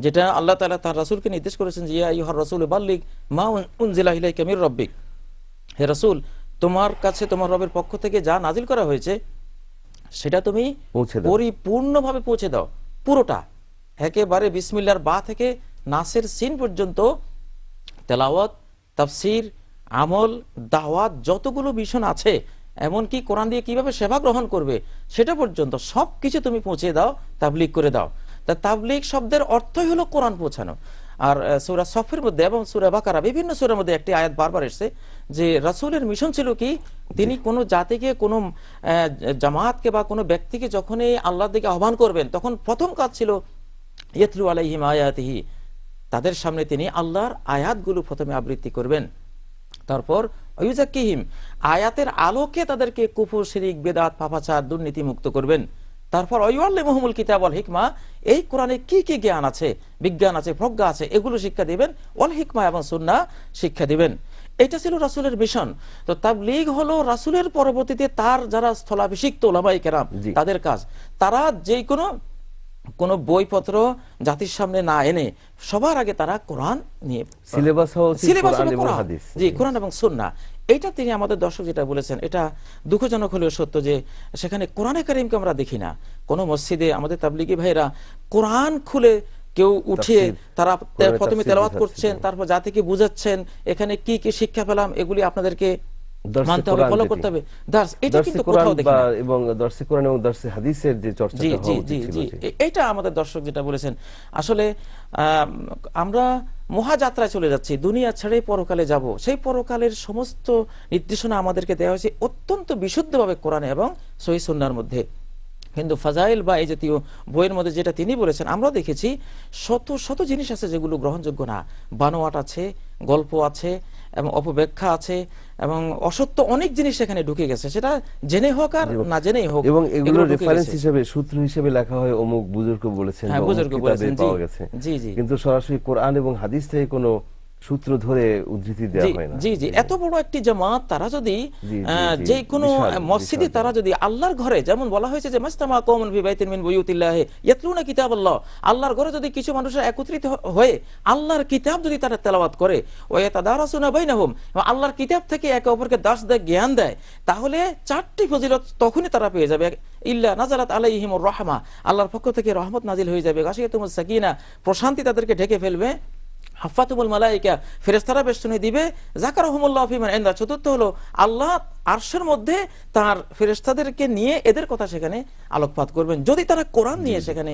যেটা আল্লাহ তাআলা তার রাসূলকে নির্দেশ করেছেন যে ইয়া আইয়ুহার রাসূল বাল্লিগ মা উনজিলা ইলাইকা মির রাব্বিক, হে রাসূল তোমার কাছে তোমার রবের পক্ষ থেকে যা নাজিল করা হয়েছে সেটা তুমি পরিপূর্ণভাবে পৌঁছে দাও, পুরোটা, একেবারে বিসমিল্লাহর বা থেকে নাসের সিন পর্যন্ত, তেলাওয়াত, তাফসীর, আমল, দাওয়াত, যতগুলো বিষয় আছে, এমনকি কোরআন দিয়ে কিভাবে সেবা গ্রহণ করবে সেটা পর্যন্ত সবকিছু তুমি পৌঁছে দাও, তাবলীগ করে দাও। তা তাবলীগ শব্দের অর্থই হলো কোরআন পৌঁছানো। আর সূরা সফের মধ্যে এবং সূরা বাকারা বিভিন্ন সূরার মধ্যে একটি আয়াত বারবার এসেছে যে রাসূলের মিশন ছিল কি, তিনি কোনো জাতিকে, কোনো জামাতকে বা কোনো ব্যক্তিকে যখনই আল্লাহর দিকে আহ্বান করবেন তখন প্রথম কাজ ছিল ইয়াতলু আলাইহিম আয়াতিহি, তাদের সামনে তিনি আল্লাহর আয়াতগুলো প্রথমে আবৃত্তি করবেন, তারপর ওয়ায়ুযাক্কিহিম, আয়াতের আলোকে তাদেরকে কুফর, শিরিক, বিদআত, পাপাচার, দুর্নীতি মুক্ত করবেন, তারপর ওয়ায়ুআল্লিমুহুমুল কিতাব ওয়াল হিকমা, এই কোরআনে কি কি জ্ঞান আছে, বিজ্ঞান আছে, প্রজ্ঞা আছে, এগুলো শিক্ষা দিবেন, ওয়াল হিকমা এবং সুন্নাহ শিক্ষা দিবেন। এটা ছিল রাসূলের মিশন। তো তাবলীগ হলো রাসূলের পরবর্তীতে তার যারা স্থলাভিষিক্ত উলামায়ে কেরাম তাদের কাজ। তারা যে কোনো বইপত্র জাতির সামনে না এনে সবার আগে তারা কোরআন নিয়ে সিলেবাস কোরআন এবং সুন্নাহ, এইটা তিনি আমাদের দর্শক যেটা বলেছেন এটা দুঃখজনক হলেও সত্য যে সেখানে কোরআনে কারীমকে আমরা দেখি না। কোন মসজিদে আমাদের তাবলীগী ভাইরা কোরআন খুলে কেউ উঠিয়ে তারা প্রথমে তেলাওয়াত করছেন, তারপর জাতিকে বুঝাচ্ছেন এখানে কি কি শিক্ষা পেলাম, এগুলি আপনাদেরকে মানতে হবে, ফলো করতে হবে। দার্স, এটা কিন্তু কোথাও দেখি না।
এবং দর্শে কোরআন এবং দর্শে হাদিসের যে চর্চাটা হওয়া উচিত ছিল,
এটা আমাদের দর্শক যেটা বলেছেন। আসলে আমরা মহাযাত্রায় চলে যাচ্ছি, দুনিয়া ছেড়ে পরকালে যাব, সেই পরকালের সমস্ত নির্দেশনা আমাদেরকে দেওয়া হয়েছে অত্যন্ত বিশুদ্ধভাবে কোরআনে এবং সহিহ সুন্নাহর মধ্যে। কিন্তু ফাজাইল বা এই জাতীয় বইয়ের মধ্যে যেটা তিনি বলেছেন, আমরা দেখেছি শত শত জিনিস আছে যেগুলো গ্রহণযোগ্য না, বানোয়াট আছে, গল্প আছে এবং অপব্যাখ্যা আছে এবং অসত্য অনেক জিনিস সেখানে ঢুকে গেছে, সেটা জেনে হোক আর না জেনেই হোক,
এবং এগুলো রেফারেন্স হিসেবে, সূত্র হিসেবে লেখা হয় অমুক বুজুর্গ বলেছেন, পাওয়া গেছে, কিন্তু সরাসরি কোরআন এবং হাদিস থেকে কোনো সূত্র ধরে উদ্ধৃতি দেওয়া হয় না।
জি জি, এত বড় একটি জামাত তারা যদি যে কোনো মসজিদে তারা যদি আল্লাহর ঘরে, যেমন বলা হয়েছে যে মাসতামা কওমুন ফি বাইতিন মিন বুয়ুতিল্লাহি ইয়াতলুনা কিতাবাল্লাহ, আল্লাহর ঘরে যদি কিছু মানুষের একত্রিত হয়ে আল্লাহর কিতাব যদি তারা তেলাওয়াত করে, ওয়া ইয়াতাদারাসুনা বাইনাহুম, আল্লাহর কিতাব থেকে একে অপরকে দাস দেয়, জ্ঞান দেয়, তাহলে চারটি ফজিলত তখনই তারা পেয়ে যাবে। ইল্লা নাযালাত আলাইহিমুর রাহমা, আল্লাহর পক্ষ থেকে রহমত নাজিল হয়ে যাবে, গাশিয়াতুমুস সাকিনা, প্রশান্তি তাদেরকে ঢেকে ফেলবে, হাফাতুমুল মালায়েকা, ফেরেশতারা বেষ্টনী দিবে, যাকারহুমুল্লাহু ফি মান ইনদা, চতুর্থ হলো আল্লাহ আরশের মধ্যে তার ফেরেশতাদেরকে নিয়ে এদের কথা সেখানে আলোকপাত করবেন যদি তারা কোরআন নিয়ে সেখানে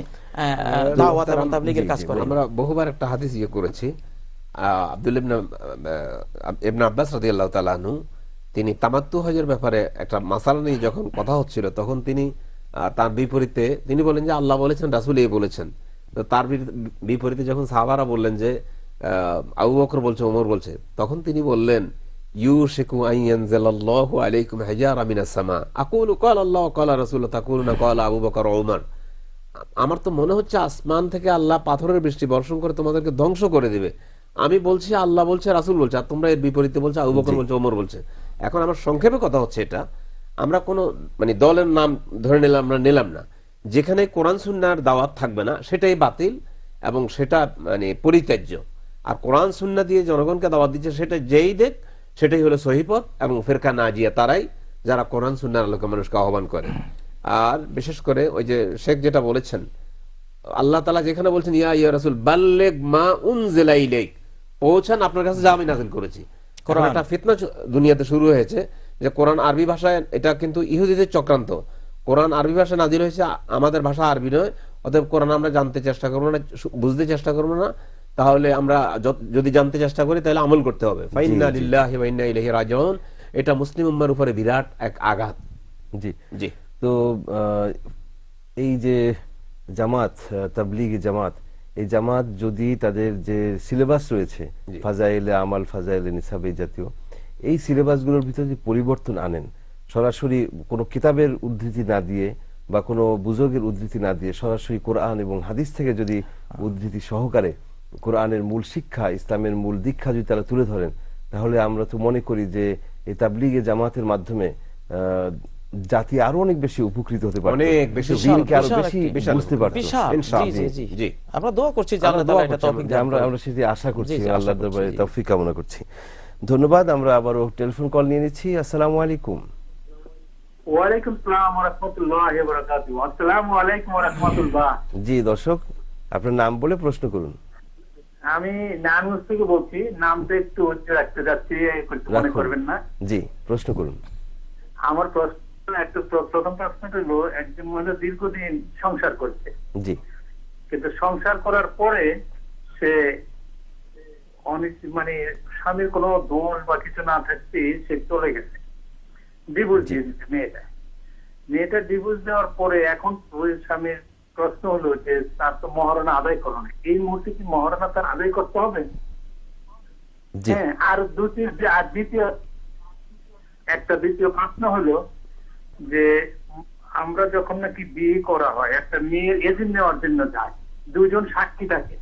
দাওয়াত এবং তাবলীগের কাজ করে।
আমরা বহুবার একটা হাদিস করেছি, আব্দুল্লাহ ইবনে আব্বাস রাদিয়াল্লাহু তাআলা আনহু, তিনি তামাত্তু হজের ব্যাপারে একটা মাসালা নিয়ে যখন কথা হচ্ছিল তখন তিনি তার বিপরীতে তিনি বলেন যে আল্লাহ বলেছেন, রাসূল এই বলেছেন। তো তার বিপরীতে যখন সাহাবারা বললেন যে আবু বকর বলছে, ওমর বলছে, তখন তিনি বললেন ইউশিকু আইয়ানজালাল্লাহু আলাইকুম হিজারা মিনাস সামা আকুলু ক্বালা আল্লাহু ওয়া ক্বালা রাসূলুহু তাকুলুনা ক্বালা আবু বকর ওয়া ওমর, আমার তো মনে হচ্ছে আসমান থেকে আল্লাহ পাথরের বৃষ্টি বর্ষণ করে তোমাদেরকে ধ্বংস করে দিবে। আমি বলছি আল্লাহ বলছে, রাসূল বলছে, আর তোমরা এর বিপরীতে বলছো আবু বকর বলছে, ওমর বলছে। এখন আমার সংক্ষেপে কথা হচ্ছে এটা, আমরা কোনো দলের নাম ধরে নিলাম না, যেখানে কোরআন সুন্নাহর দাওয়াত থাকবে না সেটাই বাতিল, এবং সেটা মানে পরিত্যাজ্য। আর কোরআন সুন্নাহ দিয়ে জনগণকে দাওয়াত দিচ্ছে, সেটা যেই দেখ সেটাই হলো সহিহ পথ, এবং ফিরকা নাজিয়া তারাই যারা কোরআন সুন্নাহর আলোকে মানুষকে আহ্বান করে। আর বিশেষ করে ওই যে শেখ যেটা বলেছেন, আল্লাহ তাআলা যেখানে বলছেন ইয়া ইয়া রাসূল বাল্লিগ মা উনজিলা ইলাইক, পৌঁছান আপনার কাছে যা আমি নাযিল করেছি। কোরআন একটা ফিতনা দুনিয়াতে শুরু হয়েছে যে কোরআন আরবি ভাষায়, এটা কিন্তু ইহুদিদের চক্রান্ত। কোরআন আরবি ভাষায় নাযিল হয়েছে, আমাদের ভাষা আরবি নয়, অতএব কোরআন আমরা জানতে চেষ্টা করবো না, বুঝতে চেষ্টা করবো না। তাহলে আমরা যদি জানতে চেষ্টা করি তাহলে আমল করতে হবে। ফাইন্না লিল্লাহি ওয়া ইন্না ইলাইহি রাজিউন, এটা মুসলিম উম্মার উপরে বিরাট এক আঘাত।
জি
জি।
তো এই যে জামাত, তাবলীগী জামাত, এই জামাত যদি তাদের যে সিলেবাস রয়েছে ফাজাইলে আমাল, ফাজাইলে নিসাব, এই জাতীয় এই সিলেবাসগুলোর ভিতরে যদি পরিবর্তন আনেন, সরাসরি কোনো কিতাবের উদ্ধৃতি না দিয়ে বা কোনো বুজুর্গের উদ্ধৃতি না দিয়ে সরাসরি কোরআন এবং হাদিস থেকে যদি উদ্ধৃতি সহকারে কোরআনের মূল শিক্ষা, ইসলামের মূল দীক্ষা যদি তারা তুলে ধরেন, তাহলে আমরা তো মনে করি যে এই তাবলীগে জামাতের মাধ্যমে জাতি আরো অনেক বেশি উপকৃত হতে পারে,
অনেক বেশি
দিনকে আরো বেশি বুঝতে পারত।
ইনশাআল্লাহ আমরা দোয়া করছি যে আল্লাহ তাআলা এটা তৌফিক দান করুন।
আমরা সেটি আশা করছি, আল্লাহর দরবারে তৌফিক কামনা করছি। ধন্যবাদ। আমরা আবারও টেলিফোন কল নিয়ে নিচ্ছি। আসসালামু আলাইকুম।
ওয়ালাইকুম আসসালাম ওয়া রাহমাতুল্লাহি ওয়া বারাকাতুহু। আসসালামু আলাইকুম ওয়া রাহমাতুল্লাহ।
জি দর্শক, আপনার নাম বলে প্রশ্ন করুন।
আমি নারায়ণগঞ্জ থেকে বলছি, নামটা একটু উচ্চ রাখতে যাচ্ছি, মনে করবেন না।
জি, প্রশ্ন করুন।
আমার প্রশ্ন প্রথম প্রশ্নটা হলো, একজন মহিলা দীর্ঘদিন সংসার করছে,
জি,
কিন্তু সংসার করার পরে সে অনেক মানে স্বামীর কোনো দোষ বা কিছু না থাকতে সে চলে গেছে, ডিভোর্স দিয়ে দিচ্ছে মেয়েটা ডিভোর্স দেওয়ার পরে এখন ওই স্বামীর প্রশ্ন হলো যে তার তো মহারণা আদায় করো না, এই মুহূর্তে কি মহারণা তার আদায় করতে হবে? হ্যাঁ। আর দ্বিতীয় প্রশ্ন হলো যে আমরা যখন নাকি বিয়ে করা হয়, একটা মেয়ের এজেন্ট নেওয়ার জন্য যায়, দুজন সাক্ষী থাকে,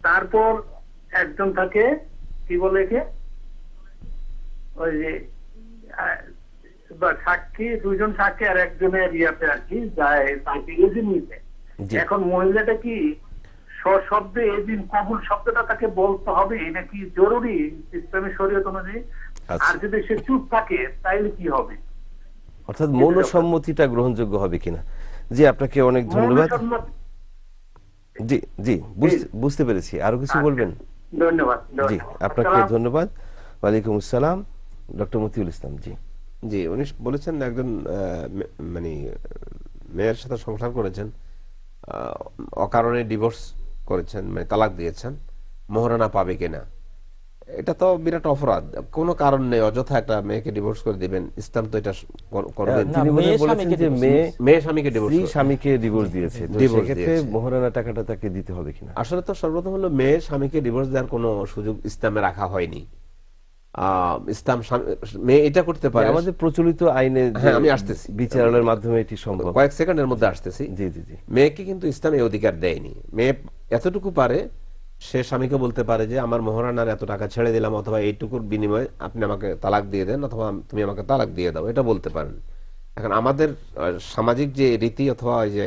তারপর একজন থাকে কি বলে একে ওই যে সাক্ষী, দুজন সাক্ষী আর একজনের ইয়াতে আর কি যায় তাকে এজেন্ট নিতে। এখন মহিলাটা কি সশব্দে এজেন্ট কবুল শব্দটা তাকে বলতে হবে, এটা কি জরুরি ইসলামী শরীয়ত অনুযায়ী? আর যদি সে চুপ থাকে তাইলে কি হবে?
অর্থাৎ মৌন সম্মতিটা গ্রহণযোগ্য হবে কিনা? জি, আপনাকে অনেক ধন্যবাদ। জি জি, বুঝতে পেরেছি। আরো কিছু বলবেন?
ধন্যবাদ।
জি, আপনাকে ধন্যবাদ। ওয়ালাইকুম আসসালাম। ডক্টর মতিউল ইসলাম। জি
জি, উনি বলেছেন একজন মানে মেয়ের সাথে সংসার করেছেন, অকারণে ডিভোর্স করেছেন, মানে তালাক দিয়েছেন, মোহরানা পাবে কিনা? এটা তো বিরাট অপরাধ, কোনো কারণ নেই অযথা একটা মেয়েকে ডিভোর্স করে দিবেন, ইসলাম তো এটা করবে না।
তিনি বলেছেন যে
মেয়ে স্বামীকে ডিভোর্স,
স্বামীকে ডিভোর্স দিয়েছে, সেক্ষেত্রে মোহরানা টাকাটা তাকে দিতে হবে কিনা?
আসলে তো সর্বপ্রথম হলো মেয়ে স্বামীকে ডিভোর্স দেওয়ার কোনো সুযোগ ইসলামে রাখা হয়নি। ইসলাম মেয়ে এটা করতে পারে,
আমাদের প্রচলিত আইনে,
আমি আসতেছি,
বিচারালয়ের মাধ্যমে এটি সম্ভব।
কয়েক সেকেন্ডের মধ্যে আসতেছি।
জি জি জি।
মেয়েকে কিন্তু ইসলাম এই অধিকার দেয়নি। মেয়ে এতটুকু পারে, সে স্বামীকে বলতে পারে যে আমার মোহরানার এত টাকা ছেড়ে দিলাম, অথবা এইটুকুর বিনিময়ে আপনি আমাকে তালাক দিয়ে দেন, অথবা তুমি আমাকে তালাক দিয়ে দাও, এটা বলতে পারেন। এখন আমাদের সামাজিক যে রীতি অথবা ওই যে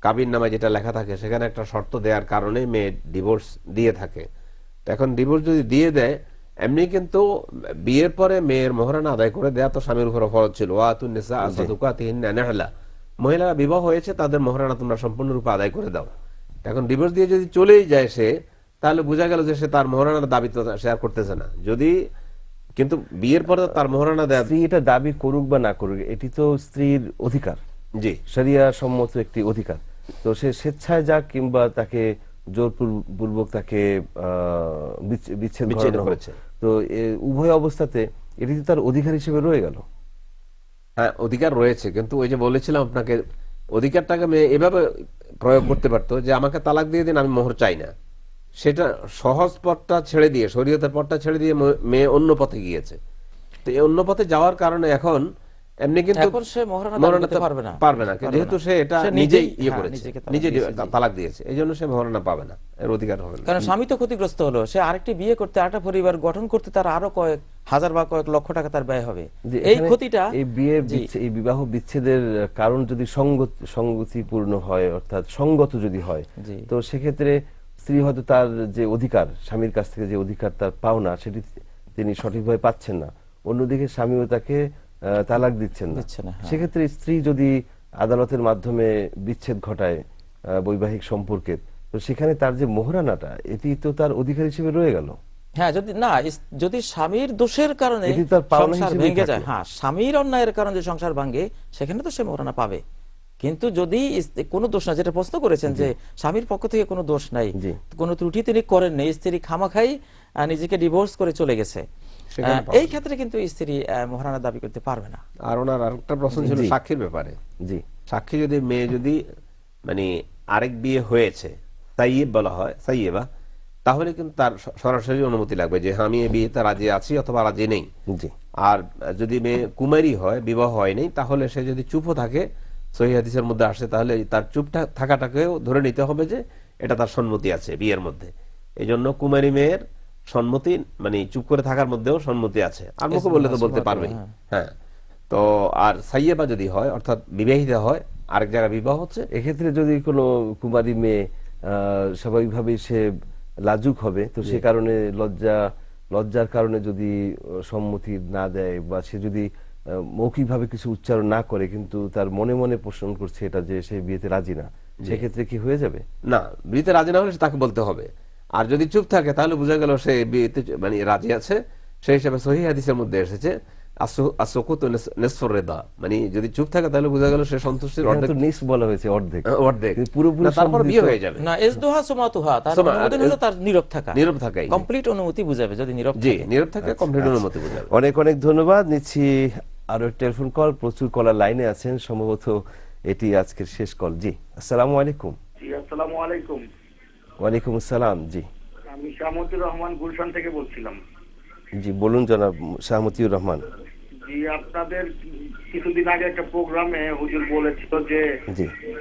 কাবিন নামায় যেটা লেখা থাকে, সেখানে একটা শর্ত দেওয়ার কারণে মেয়ে ডিভোর্স দিয়ে থাকে। এখন ডিভোর্স যদি দিয়ে দেয়, এমনি কিন্তু বিয়ের পরে মেয়ের মোহরানা আদায় করে দেয়া তো স্বামীর উপর ফরজ ছিল। মহিলারা বিবাহ হয়েছে, তাদের মোহরানা তোমরা সম্পূর্ণরূপে আদায় করে দাও। এখন ডিভোর্স দিয়ে যদি চলেই যায় সে, তাহলে বোঝা গেল যে সে তার মোহরানার দাবি তো শেয়ার করতেছে না। যদি কিন্তু বিয়ের পরে তার মোহরানা দেয়,
স্ত্রী এটা দাবি করুক বা না করুক, এটি তো স্ত্রীর অধিকার,
জি,
শরিয়া সম্মত একটি অধিকার। তো সে স্বেচ্ছায় যাক কিংবা তাকে জোরপূর্বক তাকে বিচ্ছেদ করেছে, তো উভয় অবস্থাতে এটি তার অধিকার হিসেবে রয়ে গেল।
হ্যাঁ, অধিকার রয়েছে, কিন্তু ওই যে বলেছিলাম আপনাকে, অধিকারটাকে মেয়ে এভাবে প্রয়োগ করতে পারতো যে আমাকে তালাক দিয়ে দিন, আমি মোহর চাই না। সেটা সহজ পথটা ছেড়ে দিয়ে, শরীয়তের পথটা ছেড়ে দিয়ে মেয়ে অন্য পথে গিয়েছে। তো এই অন্য পথে যাওয়ার কারণে এখন এমনি কিন্তু পারবে না, যেহেতু সে এটা নিজেই ইয়ে করেছে, নিজে তালাক দিয়েছে, এই জন্য সে মোহরানা পাবে না, এর অধিকার হবে না।
কারণ স্বামী তো ক্ষতিগ্রস্ত হলো, সে আরেকটি বিয়ে করতে, আরেকটা পরিবার গঠন করতে তার আরো কয়েক হাজার বা কয়েক লক্ষ টাকা তার ব্যয় হবে।
যে
এই
এখানে
ক্ষতিটা
এই বিবাহ বিচ্ছেদের কারণ যদি সঙ্গতিপূর্ণ হয়, অর্থাৎ সঙ্গত যদি হয়, তো সেক্ষেত্রে স্ত্রী হয়তো তার যে অধিকার, স্বামীর কাছ থেকে যে অধিকার তার পাওনা, সেটি তিনি সঠিকভাবে পাচ্ছেন না। অন্যদিকে স্বামীও তাকে তালাক দিচ্ছেন না। সেক্ষেত্রে স্ত্রী যদি আদালতের মাধ্যমে বিচ্ছেদ ঘটায় বৈবাহিক সম্পর্কের, তো সেখানে তার যে মোহরানাটা, এটি তো তার অধিকার হিসেবে রয়ে গেল।
হ্যাঁ, যদি স্বামীর দোষের কারণে সংসার ভেঙে যায়, হ্যাঁ, স্বামীর অন্যায়ের কারণে যে সংসার ভাঙে, সেখানে তো সে মোহরানা পাবে। কিন্তু যদি কোনো দোষ না, যেটা প্রশ্ন করেছেন যে স্বামীর পক্ষ থেকে কোনো দোষ নাই, কোনো ত্রুটি তিনি করেন নেই, স্ত্রী খামাখাই নিজেকে ডিভোর্স করে চলে গেছে, এই ক্ষেত্রে কিন্তু স্ত্রী মোহরানা দাবি করতে পারবে না।
আর ওনার আরেকটা প্রশ্ন ছিল সাক্ষীর ব্যাপারে। জি, সাক্ষী যদি মেয়ে যদি মানে আরেক বিয়ে হয়েছে, সাইয়েব বলা হয়, সাইয়েবা, তাহলে কিন্তু তার সরাসরি অনুমতি লাগবে যে আমি এই বিয়েতে রাজি আছি অথবা রাজি নেই। আর যদি মেয়ে কুমারী হয়, বিবাহ হয়নি, তাহলে সে যদি চুপও থাকে, সহিহ হাদিসের মধ্যে আসে, তাহলে তার চুপটা থাকাটাকেও ধরে নিতে হবে যে এটা তার সম্মতি আছে বিয়ের মধ্যে। এই জন্য কুমারী মেয়ের সম্মতি, মানে চুপ করে থাকার মধ্যেও সম্মতি আছে, আর মুখে বললে তো বলতে পারবে। হ্যাঁ, তো আর সাইয়েবা যদি হয়, অর্থাৎ বিবাহিতা হয়, আরেক জায়গায় বিবাহ হচ্ছে,
এক্ষেত্রে যদি কোনো কুমারী মেয়ে স্বাভাবিকভাবেই সে লাজুক হবে, তো সে কারণে লজ্জার কারণে যদি সম্মতি না দেয়, বা সে যদি মৌখিকভাবে কিছু উচ্চারণ না করে, কিন্তু তার মনে মনে পোষণ করছে এটা যে সে বিয়েতে রাজি না, সেক্ষেত্রে কি হয়ে যাবে?
না, বিয়েতে রাজি না হলে তাকে বলতে হবে। আর যদি চুপ থাকে, তাহলে বোঝা গেল সে বিয়েতে মানে রাজি আছে। সেই হিসাবে সহিহ হাদিসের মধ্যে এসেছে মানে যদি চুপ থাকে, তাহলে বোঝা গেল সে সন্তুষ্টির অর্ধেক।
নিস বলা হয়েছে, অর্ধেক,
অর্ধেক, পুরোপুরি তারপর বিয়ে হয়ে যাবে
না। ইসদুহা সুমাতুহা, তার অনুমতি হলো তার নীরব থাকা,
নীরব থাকাই
কমপ্লিট অনুমতি বুঝাবে। যদি নীরব
থাকে, নীরব থাকে কমপ্লিট অনুমতি বুঝাবে।
অনেক অনেক ধন্যবাদ। নিচ্ছি আরো টেলিফোন কল, প্রচুর কলার লাইনে আছেন, সম্ভবত এটি আজকের শেষ কল। জি, আসসালামু আলাইকুম।
জি, আসসালামু আলাইকুম।
ওয়ালাইকুম আসসালাম। জি,
আমি শাহমতিউর রহমান গুলশান থেকে বলছিলাম।
জি, বলুন জনাব শাহমতিউর রহমান।
জি, আপনাদের কিছুদিন আগে একটা প্রোগ্রামে হুজুর বলেছিল যে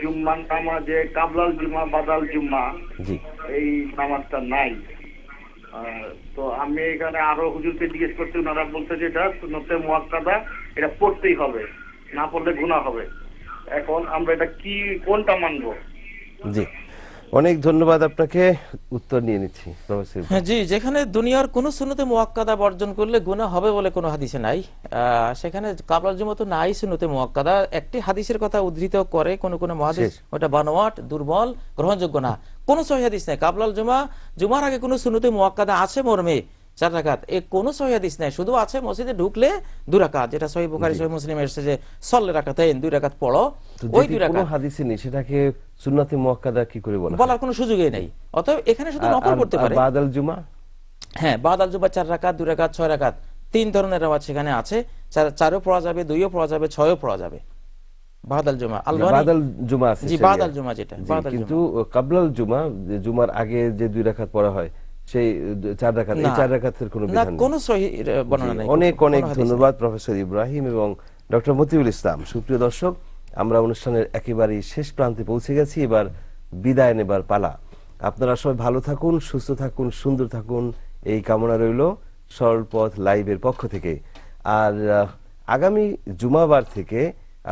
জুম্মার নামাজে কাবলাল জুমা বাদাল জুম্মা,
জি,
এই নামাজটা নাই। তো আমি এখানে আরো হুজুরকে জিজ্ঞেস করছি, ওনারা বলছে যে এটা সুন্নতে মুআক্কাদা, এটা পড়তেই হবে, না পড়লে গুনাহ হবে। এখন আমরা এটা কি কোনটা মানবো?
জি, অনেক ধন্যবাদ আপনাকে। উত্তর নিয়ে নিচ্ছি প্রফেসর।
জি, যেখানে দুনিয়ার কোন সুন্নতে মুআক্কাদা বর্জন করলে গুনাহ হবে বলে কোনো হাদিসে নাই, সেখানে কাবলাল জুমা তো নাই সুন্নতে মুআক্কাদা। একটি হাদিসের কথা উদ্ধৃত করে কোন মুহাদ্দিস, ওটা বানোয়াট, দুর্বল, গ্রহণযোগ্য না। কোন সহিহ হাদিস নাই কাবলাল জুমার আগে কোন সুন্নতে মুআক্কাদা আছে মর্মে 4 রাকাত, এই কোন সহিহ হাদিস নাই। শুধু আছে মসজিদে ঢুকলে 2 রাকাত, যেটা সহিহ বুখারী সহিহ মুসলিমে এসেছে যে সাল্লি রাকাতাইন, 2 রাকাত পড়ো। ওই 2 রাকাত
কোন হাদিসে নেই, সেটাকে সুন্নতে মুআক্কাদা কি করে
বলার কোনো সুযোগই নাই। অতএব এখানে শুধু নকল করতে পারে।
বাদাল জুমা,
হ্যাঁ, বাদাল জুমা 4 রাকাত, 2 রাকাত, 6 রাকাত, 3 ধরনের রিওয়ায়াত সেখানে আছে। 4ও পড়া যাবে, 2ও পড়া যাবে, 6ও পড়া যাবে। বাদাল জুমা,
বাদাল জুমা আছে,
জি, বাদাল জুমা যেটা,
কিন্তু কাবলাল জুমা, জুমার আগে যে 2 রাকাত পড়া হয়, সেই 4 রাকাত, এই 4 রাকাতের কোনো বিধান নেই, কোনো সহিহ বর্ণনা নেই। অনেক অনেক ধন্যবাদ প্রফেসর ইব্রাহিম এবং ডক্টর মতিউল ইসলাম। সুপ্রিয় দর্শক, আমরা অনুষ্ঠানের একেবারে শেষ প্রান্তে পৌঁছে গেছি, এবার বিদায় নেবার পালা। আপনারা সবাই ভালো থাকুন, সুস্থ থাকুন, সুন্দর থাকুন, এই কামনা রইল সরল পথ লাইভের পক্ষ থেকে। আর আগামী জুমাবার থেকে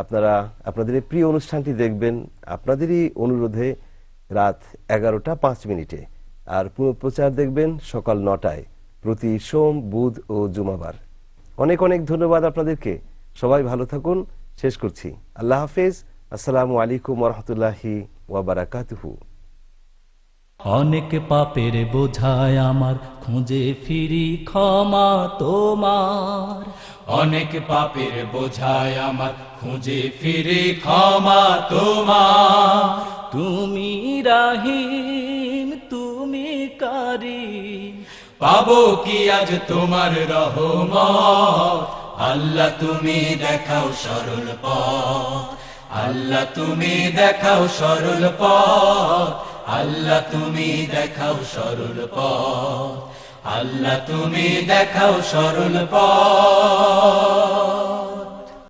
আপনারা আপনাদের এই প্রিয় অনুষ্ঠানটি দেখবেন আপনাদেরই অনুরোধে রাত 11:05 আর পুনঃপ্রচার দেখবেন সকাল 9টায় প্রতি সোম, বুধ ও জুমাবার। অনেক অনেক ধন্যবাদ আপনাদেরকে। সবাই ভালো থাকুন। শেষ করছি। আল্লাহ হাফেজ। আসসালামু আলাইকুম ওয়া রাহমাতুল্লাহি ওয়া বারাকাতুহু।
অনেক পাপের বোঝায় আমার, খুঁজে ফিরি ক্ষমা তোমার। অনেক পাপের বোঝায় আমার, খুঁজে ফিরি ক্ষমা তোমার। তুমি রাহিম, তুমি কারীম, পাবো কি আজ তোমার রহমত। আল্লাহ তুমি দেখাও সরল পথ, আল্লাহ তুমি দেখাও সরল পথ, আল্লাহ তুমি দেখাও সরল পথ, আল্লাহ তুমি দেখাও সরল পথ।